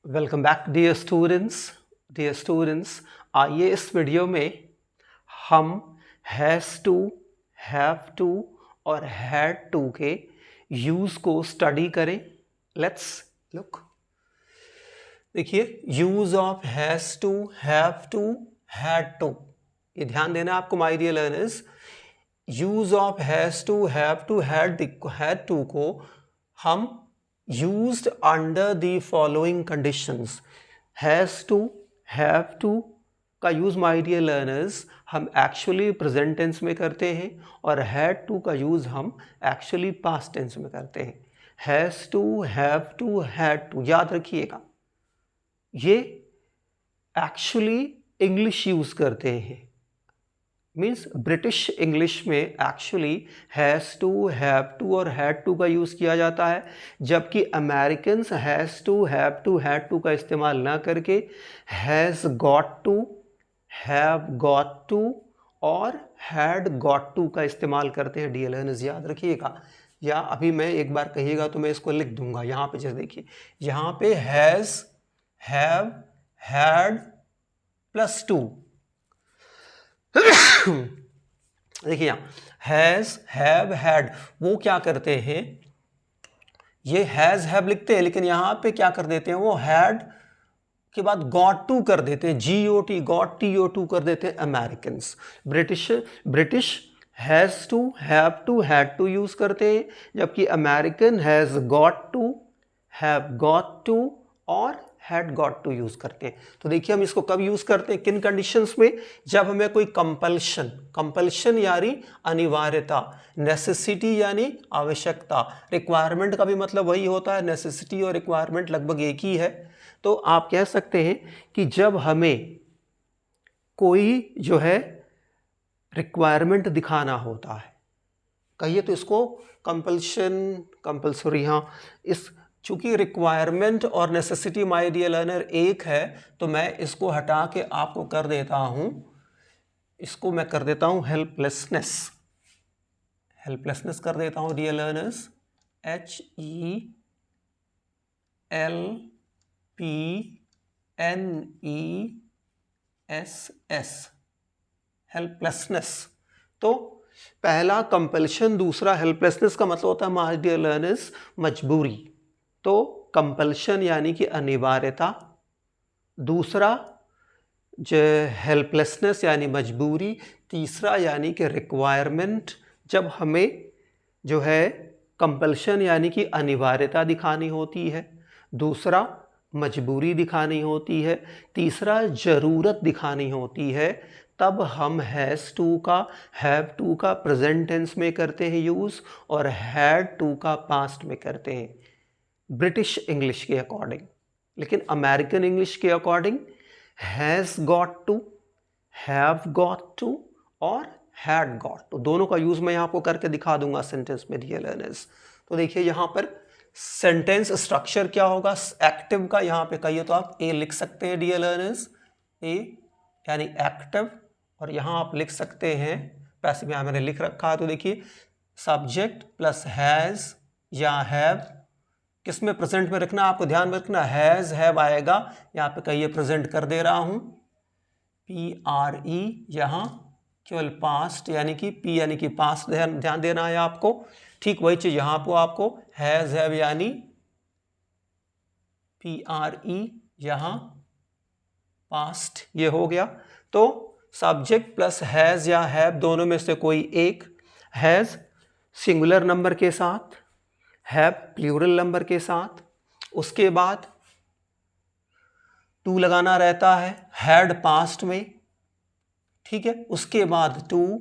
Welcome back dear students. आइए इस video में हम हैज़ टू, हैव टू और हैड टू के यूज़ को स्टडी करें। Let's look. देखिए, use of has to, have to, had to, ये ध्यान देना आपको my dear learners. Use of has to, have to, had to को हम used under the following conditions। has to, have to का use my dear learners हम actually present tense में करते हैं और had to का यूज हम एक्चुअली पास्ट टेंस में करते हैं। has to, have to, had to याद रखिएगा, ये एक्चुअली इंग्लिश यूज करते हैं। मीन्स ब्रिटिश इंग्लिश में actually has to, have to और हैड टू का यूज़ किया जाता है, जबकि Americans has to, have to, had to का इस्तेमाल ना करके has got to, have got to और हैड गॉट टू का इस्तेमाल करते हैं। डियर लर्नर्स याद रखिएगा, या अभी मैं एक बार कहिएगा तो मैं इसको लिख दूंगा। यहाँ पे जैसे देखिए, यहाँ पे has, have, had plus to. देखिए यहाँ हैज, हैव, हैड, वो क्या करते हैं, ये हैज हैव लिखते हैं, लेकिन यहां पे क्या कर देते हैं, वो हैड के बाद गॉट टू कर देते हैं, GOT, गॉट TO2 कर देते हैं Americans. British has to, have to, had to use करते हैं, जबकि American has got to, have got to और हैड गॉट टू यूज करते हैं। तो देखिए हम इसको कब यूज करते हैं, किन कंडीशंस में, जब हमें कोई कंपल्शन यानी अनिवार्यता, नेसेसिटी यानी आवश्यकता, रिक्वायरमेंट का भी मतलब वही होता है, नेसेसिटी और रिक्वायरमेंट लगभग एक ही है। तो आप कह सकते हैं कि जब हमें कोई जो है रिक्वायरमेंट दिखाना होता है, कहिए तो इसको कंपल्सरी, हाँ, इस चूंकि रिक्वायरमेंट और नेसेसिटी माय डियर लर्नर एक है, तो मैं इसको हटा के आपको कर देता हूं, इसको मैं कर देता हूं हेल्पलेसनेस कर देता हूं डियर लर्नर्स, HELPNESS, हेल्पलेसनेस। तो पहला कंपल्शन, दूसरा हेल्पलेसनेस का मतलब होता है माय डियर लर्नर्स मजबूरी। तो कंपल्शन यानी कि अनिवार्यता, दूसरा जो हेल्पलेसनेस यानी मजबूरी, तीसरा यानी कि रिक्वायरमेंट, जब हमें जो है कंपल्शन यानी कि अनिवार्यता दिखानी होती है, दूसरा मजबूरी दिखानी होती है, तीसरा ज़रूरत दिखानी होती है, तब हम हैज़ टू का, हैव टू का प्रेजेंट टेंस में करते हैं यूज़ और हैड टू का पास्ट में करते हैं ब्रिटिश इंग्लिश के अकॉर्डिंग। लेकिन अमेरिकन इंग्लिश के according has got to, have got to और हैड गॉट टू, दोनों का यूज़ मैं यहाँ आपको करके दिखा दूंगा सेंटेंस में डियर लर्नर्स। तो देखिए यहाँ पर सेंटेंस स्ट्रक्चर क्या होगा, एक्टिव का यहाँ पे कहिए तो आप ए लिख सकते हैं डियर लर्नर्स, ए यानी एक्टिव, और यहाँ आप लिख सकते हैं पैसिव, यहाँ मैंने लिख रखा है। तो देखिए सब्जेक्ट प्लस हैज़ या हैव, किस में प्रेजेंट में रखना आपको ध्यान रखना, हैज़ हैव आएगा, यहाँ पे कहिए प्रेजेंट कर दे रहा हूँ, PRE, यहाँ केवल पास्ट यानी कि P यानी कि पास्ट ध्यान देना है आपको। ठीक वही चीज यहाँ पर आपको हैज़ हैव यानी PRE, यहाँ पास्ट, ये हो गया। तो सब्जेक्ट प्लस हैज़ या हैव दोनों में से कोई एक, हैज़ सिंगुलर नंबर के साथ, हैव प्लूरल नंबर के साथ, उसके बाद टू लगाना रहता है, हैड पास्ट में, ठीक है, उसके बाद two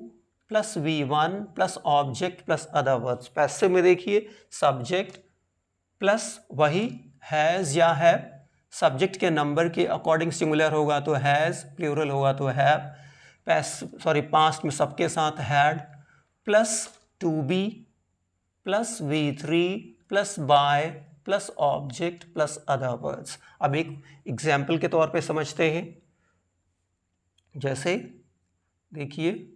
plus V1 plus object plus other words. Passive में देखिए सब्जेक्ट प्लस वही हैज़ या हैव, सब्जेक्ट के नंबर के अकॉर्डिंग सिंगुलर होगा तो हैज़, प्लूरल होगा तो हैव, पास्ट में सबके साथ had, plus to be plus V3 plus by plus object plus other words. अब एक एग्जाम्पल के तौर पे समझते हैं, जैसे देखिए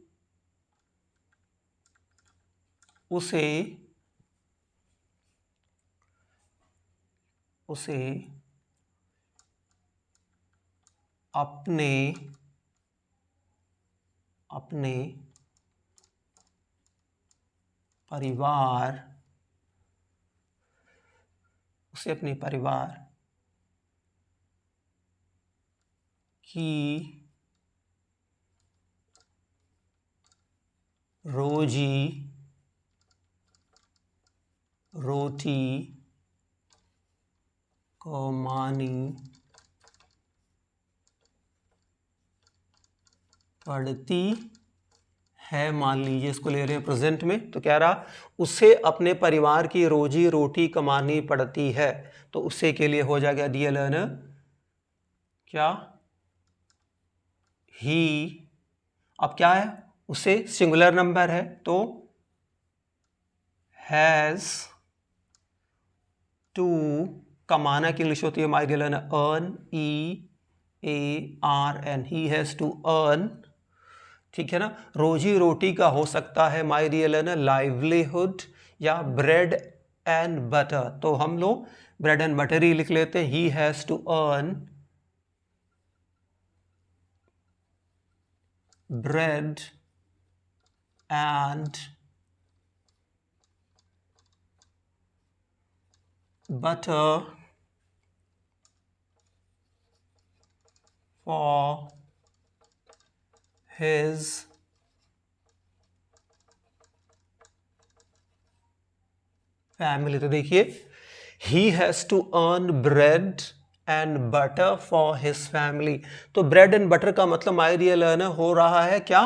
उसे अपने परिवार की रोजी रोटी कमानी पड़ती है। मान लीजिए इसको ले रहे हैं प्रेजेंट में, तो क्या रहा, उसे अपने परिवार की रोजी रोटी कमानी पड़ती है। तो उससे के लिए हो जाएगा डियर लर्नर क्या, ही। अब क्या है, उसे सिंगुलर नंबर है तो हैज टू, कमाना की इंग्लिश होती है my dear learner earn, EARN, he has to earn. ठीक है ना। रोजी रोटी का हो सकता है माय डियर लर्नर लाइवलीहुड या ब्रेड एंड बटर, तो हम लोग ब्रेड एंड बटर ही लिख लेते हैं। He has to earn bread and butter for his family। तो देखिए he has to earn bread and butter for his family। तो bread and butter का मतलब माय डियर लर्नर हो रहा है क्या,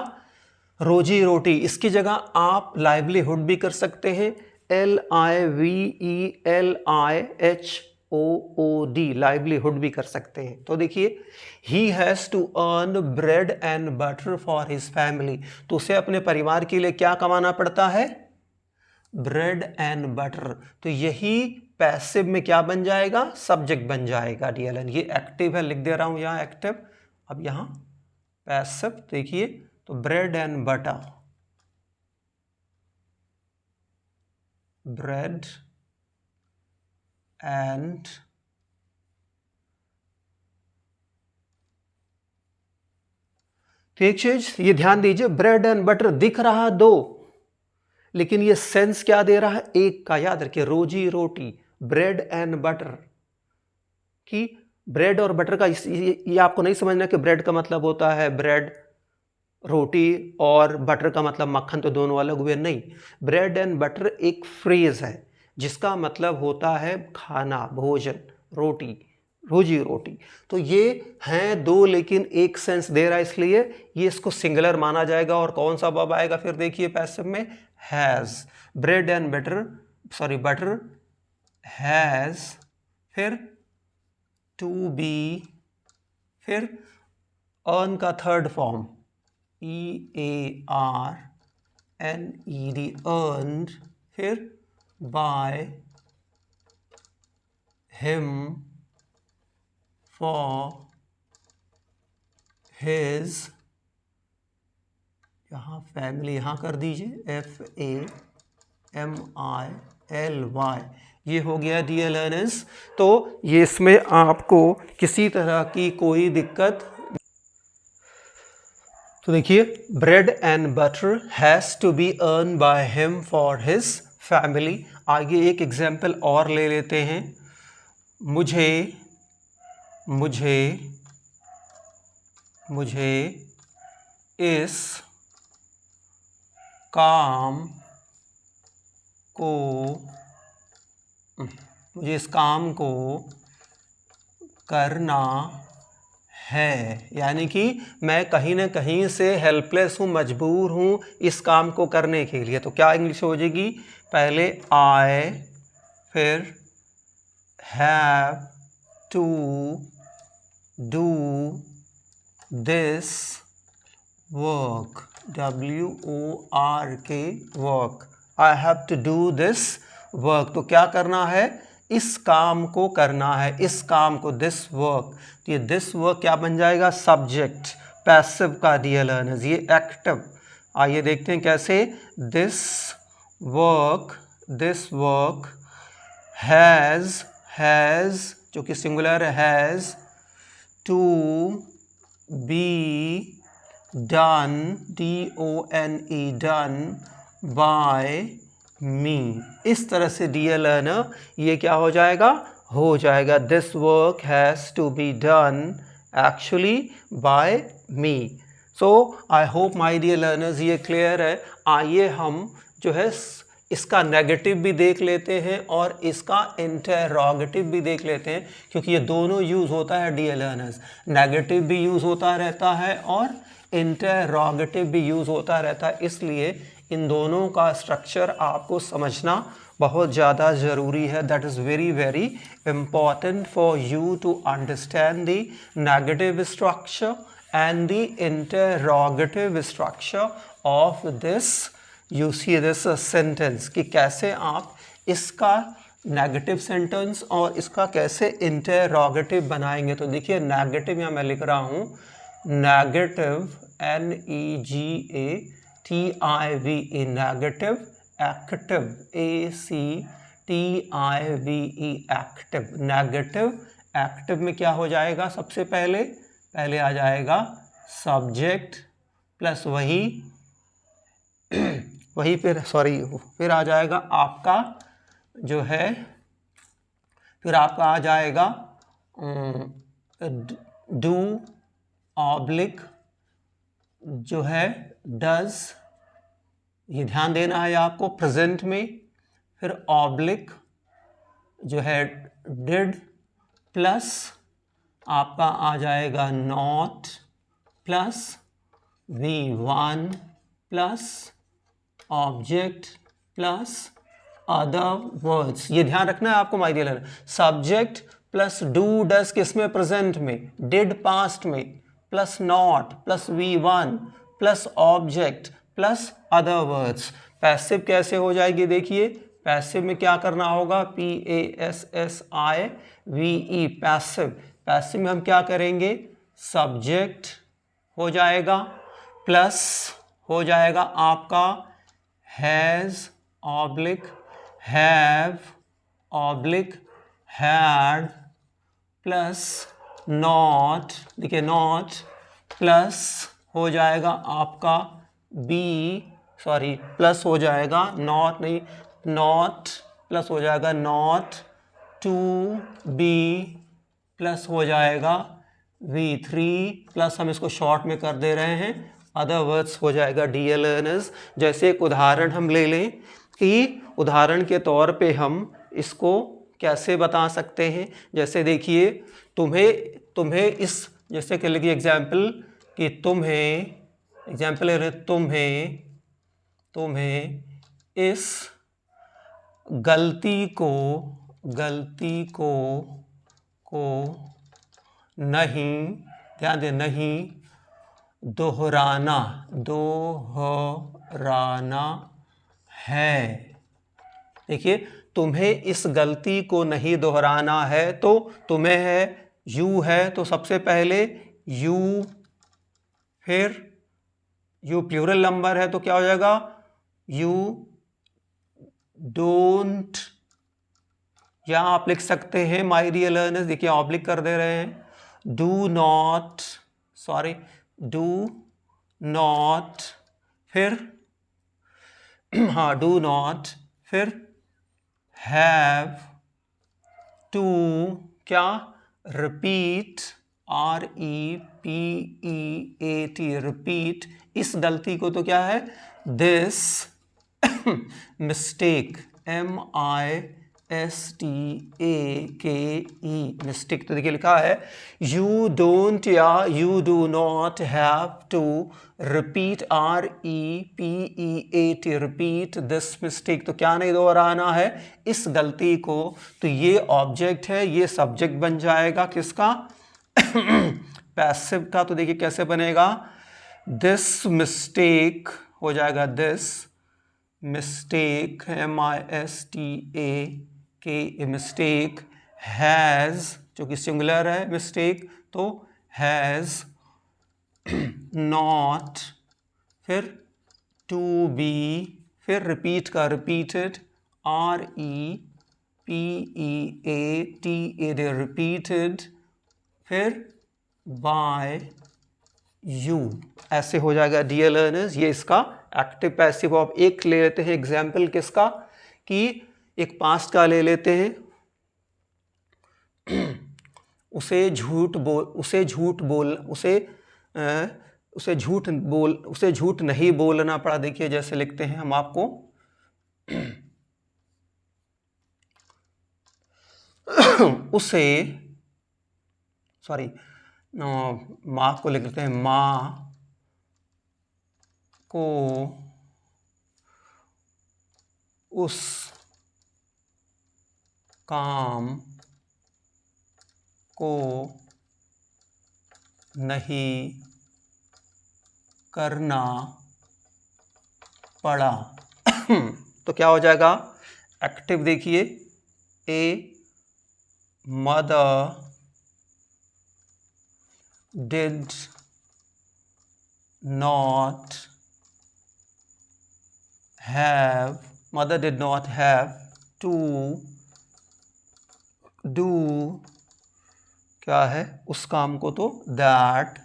रोजी रोटी। इसकी जगह आप लाइवलीहुड भी कर सकते हैं, LIVELIHOOD, लाइवलीहुड भी कर सकते हैं। तो देखिए he has to earn bread and butter for his family, तो उसे अपने परिवार के लिए क्या कमाना पड़ता है, ब्रेड एंड बटर। तो यही पैसिव में क्या बन जाएगा, सब्जेक्ट बन जाएगा डियर। ये एक्टिव है, लिख दे रहा हूं यहाँ एक्टिव। अब यहाँ पैसिव देखिए, तो bread and butter, bread and तो एक चीज ये ध्यान दीजिए, ब्रेड एंड बटर दिख रहा दो, लेकिन ये सेंस क्या दे रहा है, एक का। याद रखिए रोजी रोटी, ब्रेड एंड बटर की, ब्रेड और बटर का ये आपको नहीं समझना कि ब्रेड का मतलब होता है ब्रेड रोटी और बटर का मतलब मक्खन, तो दोनों अलग हुए, नहीं। ब्रेड एंड बटर एक फ्रेज है जिसका मतलब होता है खाना, भोजन, रोटी, रोजी रोटी। तो ये हैं दो लेकिन एक सेंस दे रहा है, इसलिए ये इसको सिंगुलर माना जाएगा। और कौन सा वर्ब आएगा फिर देखिए पैसिव में, has, bread and butter has, फिर टू बी, फिर अर्न का थर्ड फॉर्म EARNED, earned, फिर by him for his, यहाँ फैमिली यहाँ कर दीजिए FAMILY, ये हो गया डियर लर्नर्स। तो ये इसमें आपको किसी तरह की कोई दिक्कत, तो देखिए bread and butter has to be earn by him for his family. आगे एक एग्जाम्पल और ले लेते हैं, मुझे इस काम को करना है, यानी कि मैं कहीं ना कहीं से हेल्पलेस हूँ, मजबूर हूँ इस काम को करने के लिए। तो क्या इंग्लिश हो जाएगी, पहले आई, फिर have to do this work, WORK work, I have to do this work. तो क्या करना है, इस काम को करना है, इस काम को, दिस वर्क। तो ये दिस वर्क क्या बन जाएगा, सब्जेक्ट पैसिव का डियर लर्नर्स, ये एक्टिव। आइए देखते हैं कैसे, दिस वर्क हैज़ जो कि singular, has to be done, DONE, done by me। इस तरह से डियर लर्नर ये क्या हो जाएगा, हो जाएगा this work has to be done actually by me. So I hope my dear learners ये क्लियर है। आइए हम जो है इसका नेगेटिव भी देख लेते हैं और इसका इंटरोगेटिव भी देख लेते हैं, क्योंकि ये दोनों यूज़ होता है डियर लर्नर्स। नेगेटिव भी यूज़ होता रहता है और इंटरोगेटिव भी यूज़ होता रहता है, इसलिए इन दोनों का स्ट्रक्चर आपको समझना बहुत ज़्यादा ज़रूरी है। That is very very important for you to understand the negative structure and the interrogative structure of this, you see this sentence, कि कैसे आप इसका नेगेटिव सेंटेंस और इसका कैसे इंटरोगेटिव बनाएंगे। तो देखिए नेगेटिव यहाँ मैं लिख रहा हूँ negative, NEGATIVE, negative, active, ACTIVE, active. Negative active में क्या हो जाएगा, सबसे पहले आ जाएगा सब्जेक्ट प्लस वही फिर आ जाएगा आपका जो है, फिर आपका आ जाएगा डू ऑब्लिक जो है डज, ये ध्यान देना है आपको प्रेजेंट में। फिर ऑब्लिक जो है डिड प्लस आपका आ जाएगा not plus V1 plus object plus other words. ये ध्यान रखना है आपको my dear learner, subject plus do does किस में, प्रेजेंट में, डिड पास्ट में, plus not plus V1 plus object plus other words. Passive कैसे हो जाएगी, देखिए पैसिव में क्या करना होगा, PASSIVE, पैसिव। पैसिव में हम क्या करेंगे, सब्जेक्ट हो जाएगा प्लस हो जाएगा आपका has oblique have oblique had plus not, देखिए नॉट प्लस हो जाएगा आपका प्लस हो जाएगा नॉट नहीं, नॉट प्लस हो जाएगा नॉट, टू बी प्लस हो जाएगा V3 प्लस हम इसको शॉर्ट में कर दे रहे हैं अदर वर्ड्स हो जाएगा डियर लर्नर्स। जैसे एक उदाहरण हम ले लें कि उदाहरण के तौर पे हम इसको कैसे बता सकते हैं। जैसे देखिए तुम्हें इस, जैसे कि लिखिए एग्जाम्पल कि तुम्हें इस गलती को नहीं, ध्यान दें, नहीं दोहराना है। देखिए तुम्हें इस गलती को नहीं दोहराना है, तो तुम्हें है यू है, तो सबसे पहले यू, फिर यू प्लूरल नंबर है तो क्या हो जाएगा, यू डोंट, यहां आप लिख सकते हैं माय डियर लर्नर्स, देखिए ऑब्लिक कर दे रहे हैं, डू नॉट फिर डू नॉट फिर हैव टू क्या, रिपीट, REPEAT, रिपीट इस गलती को, तो क्या है दिस मिस्टेक, MISTAKE, मिस्टेक। तो देखिए लिखा है यू डोंट या you do not have to repeat, REPEAT, repeat this mistake, तो क्या नहीं दोहराना है इस गलती को। तो ये ऑब्जेक्ट है, ये सब्जेक्ट बन जाएगा किसका, पैसिव का। तो देखिए कैसे बनेगा, दिस मिस्टेक हो जाएगा this mistake, MISTAKE, mistake has, जो कि सिंगुलर है मिस्टेक, तो हैज़ नॉट, फिर टू बी, फिर रिपीट का रिपीटेड, REPEATED, रिपीटेड, फिर बाय यू, ऐसे हो जाएगा डियर लर्नर्स। ये इसका एक्टिव पैसिव। आप एक ले लेते हैं एग्जाम्पल किसका, कि एक पास्ट का ले लेते हैं। उसे झूठ नहीं बोलना पड़ा। देखिए जैसे लिखते हैं हम आपको माँ को लिख लेते हैं, माँ को उस काम को नहीं करना पड़ा। तो क्या हो जाएगा एक्टिव, देखिए a mother did not have to do, क्या है उस काम को, तो दैट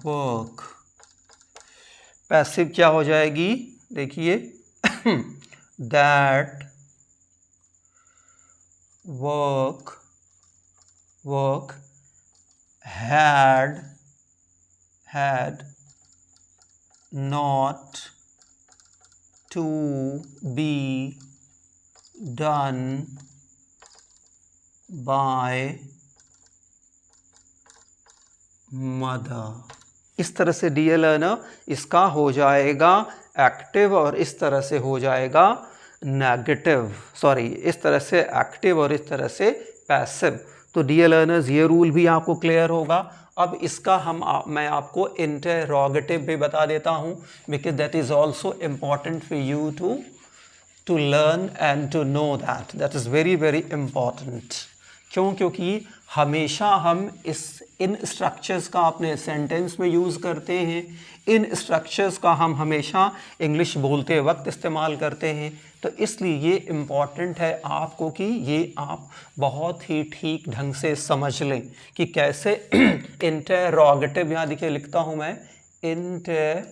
वर्क। पैसिव क्या हो जाएगी, देखिए that work had not to be done by mother। इस तरह से डियर लर्नर इसका हो जाएगा एक्टिव और इस तरह से हो जाएगा नेगेटिव, इस तरह से एक्टिव और इस तरह से पैसिव। तो डियर लर्नर्स ये रूल भी आपको क्लियर होगा। अब इसका मैं आपको इंटरोगेटिव भी बता देता हूँ, because that is also important for you to learn and to know that is very very important. क्योंकि हमेशा हम इन स्ट्रक्चर्स का अपने सेंटेंस में यूज़ करते हैं, इन स्ट्रक्चर्स का हम हमेशा इंग्लिश बोलते वक्त इस्तेमाल करते हैं। तो इसलिए ये इम्पॉर्टेंट है आपको कि ये आप बहुत ही ठीक ढंग से समझ लें कि कैसे इंटरोगेटिव, यहाँ देखिए लिखता हूँ मैं, INTEROGATIVE,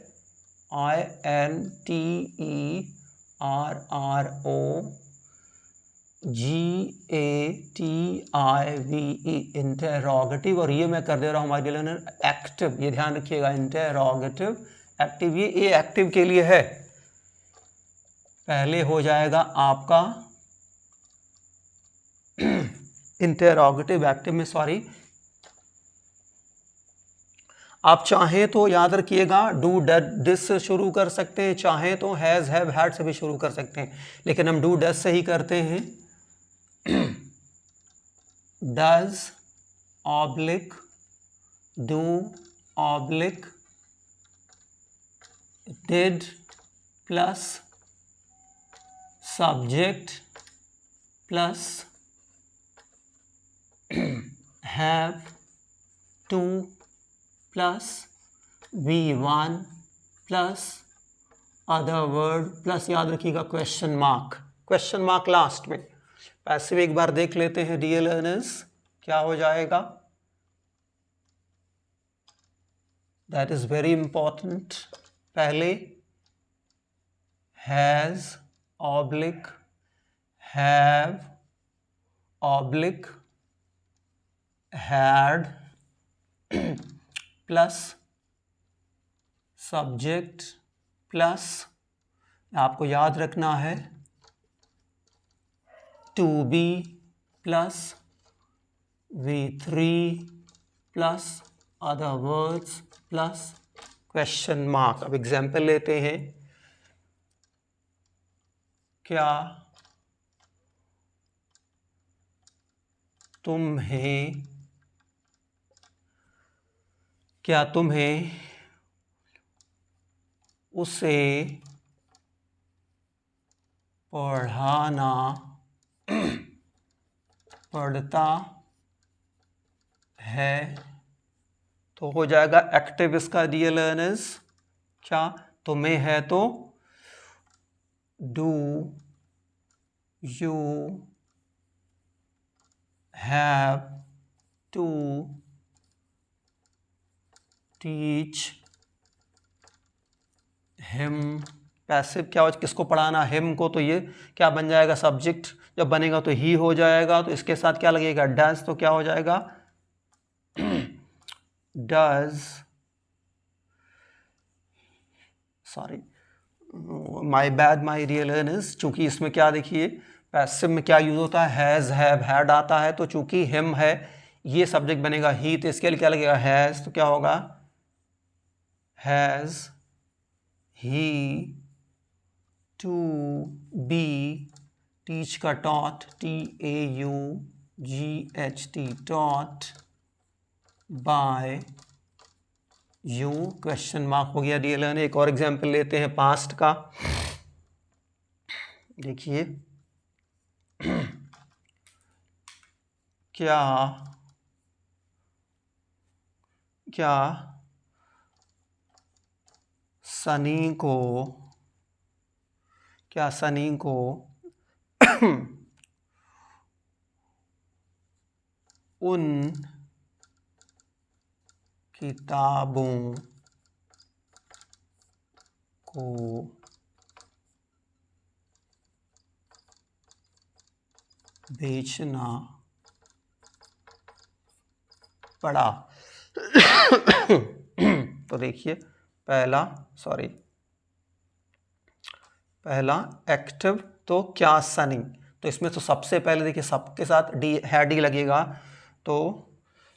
इंटरोगेटिव। और ये मैं कर दे रहा हूँ हमारे लर्नर एक्टिव, ये ध्यान रखिएगा, इंटरोगेटिव एक्टिव। ये एक्टिव के लिए है। पहले हो जाएगा आपका इंटरोगेटिव एक्टिव में, आप चाहें तो याद रखिएगा डू डज दिस से शुरू कर सकते हैं, चाहें तो हैज़ हैव हैड से भी शुरू कर सकते हैं, लेकिन हम डू डज से ही करते हैं। Does oblique do oblique did plus subject plus have two plus V1 plus other word plus, याद रखिएगा क्वेश्चन मार्क लास्ट में। पैसिव एक बार देख लेते हैं डियर लर्नर्स, क्या हो जाएगा। That is very important. पहले has oblique have oblique had plus subject plus, आपको याद रखना है to be plus V3 plus other words plus question mark. अब एग्जाम्पल लेते हैं, क्या तुम्हें उसे पढ़ता है, तो हो जाएगा एक्टिव इसका डियर लर्नर्स। क्या तुम्हें है तो do you have to teach him, passive क्या हो, किसको पढ़ाना, हिम को, तो ये क्या बन जाएगा, सब्जेक्ट जब बनेगा तो ही हो जाएगा, तो इसके साथ क्या लगेगा, डज, तो क्या हो जाएगा, does, sorry my bad my real learners, चूंकि इसमें क्या देखिए पैसिव में क्या यूज होता है, हैज़, हैव, हैड आता है, तो चूंकि हिम है ये सब्जेक्ट बनेगा ही, तो इसके लिए क्या लगेगा, हैज़, तो क्या होगा, has he to be, teach का taught, TAUGHT, taught by you, question mark हो गया रियल लर्नर। एक और एग्जाम्पल लेते हैं पास्ट का, देखिए क्या सनी को उन किताबों को बेचना पड़ा। तो देखिए पहला एक्टिव, तो क्या सनी, तो इसमें तो सबसे पहले देखिए सबके साथ डी, हैड ही लगेगा, तो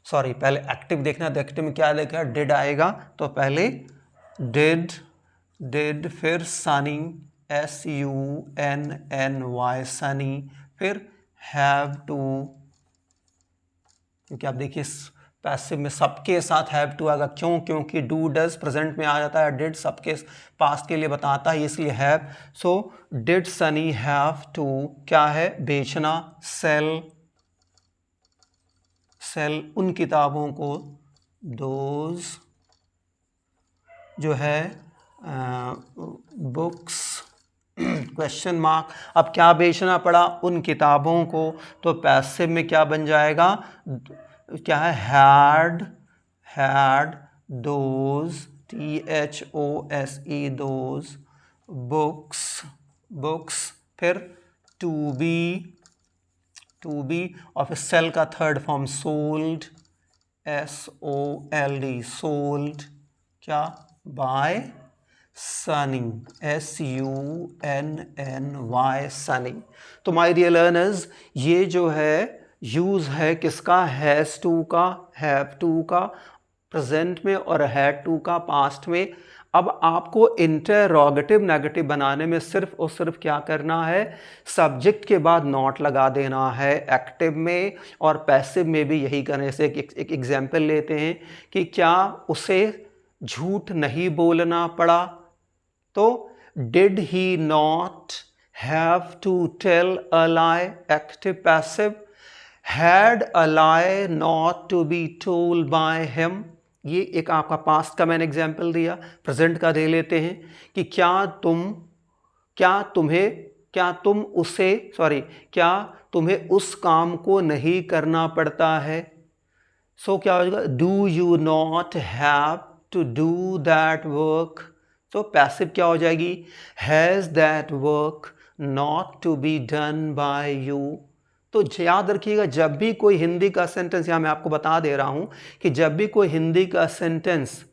सॉरी पहले एक्टिव देखना है, तो एक्टिव में क्या देखा, डिड आएगा, तो पहले डिड, फिर सनी, SUNNY सनी, फिर हैव टू, क्योंकि आप देखिए पैसिव में सबके साथ हैव टू आएगा, क्यों, क्योंकि डू डज प्रेजेंट में आ जाता है, डिड सबके पास्ट के लिए बताता है, इसलिए have, so did Sunny have to क्या है, बेचना, सेल उन किताबों को, दोज जो है बुक्स, क्वेश्चन मार्क, अब क्या बेचना पड़ा, उन किताबों को, तो पैसिव में क्या बन जाएगा, क्या है, had those, THOSE those books, फिर टू बी, और फिर सेल का third form sold, SOLD sold, क्या, बाय सनी, SUNNY सनी। तो माय डियर लर्नर्स, ये जो है यूज है किसका, हैज़ टू का, हैव टू का प्रेजेंट में, और हैड टू का पास्ट में। अब आपको इंटरोगेटिव नेगेटिव बनाने में सिर्फ और सिर्फ क्या करना है, सब्जेक्ट के बाद नॉट लगा देना है, एक्टिव में और पैसिव में भी यही करने से। एक एग्जाम्पल लेते हैं कि क्या उसे झूठ नहीं बोलना पड़ा, तो did he not have to tell a lie, active passive, had a lie not to be told by him, ये एक आपका पास्ट का मैंने एग्जाम्पल दिया। प्रेजेंट का दे लेते हैं कि क्या तुम्हें उस काम को नहीं करना पड़ता है, सो क्या हो जाएगा, do you not have to do that work, तो पैसिव क्या हो जाएगी, has that work not to be done by you. तो याद रखिएगा, जब भी कोई हिंदी का सेंटेंस, यहाँ मैं आपको बता दे रहा हूँ कि जब भी कोई हिंदी का सेंटेंस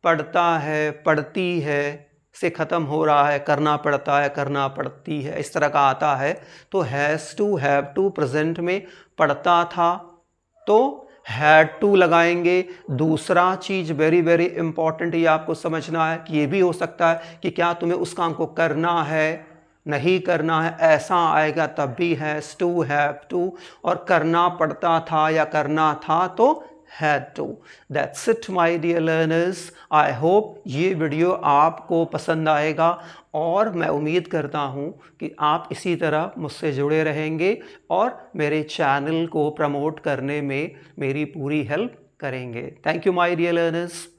पढ़ता है, पढ़ती है से ख़त्म हो रहा है, करना पड़ता है, करना पड़ती है, इस तरह का आता है, तो has to, have to present में पढ़ता था तो हैड टू लगाएंगे। दूसरा चीज़ वेरी वेरी इंपॉर्टेंट ये आपको समझना है कि ये भी हो सकता है कि क्या तुम्हें उस काम को करना है, नहीं करना है, ऐसा आएगा तब भी हैज़ टू, हैव टू, और करना पड़ता था या करना था तो had to। That's it my dear learners। I hope ये वीडियो आपको पसंद आएगा और मैं उम्मीद करता हूँ कि आप इसी तरह मुझसे जुड़े रहेंगे और मेरे चैनल को प्रमोट करने में मेरी पूरी हेल्प करेंगे। Thank you my dear learners।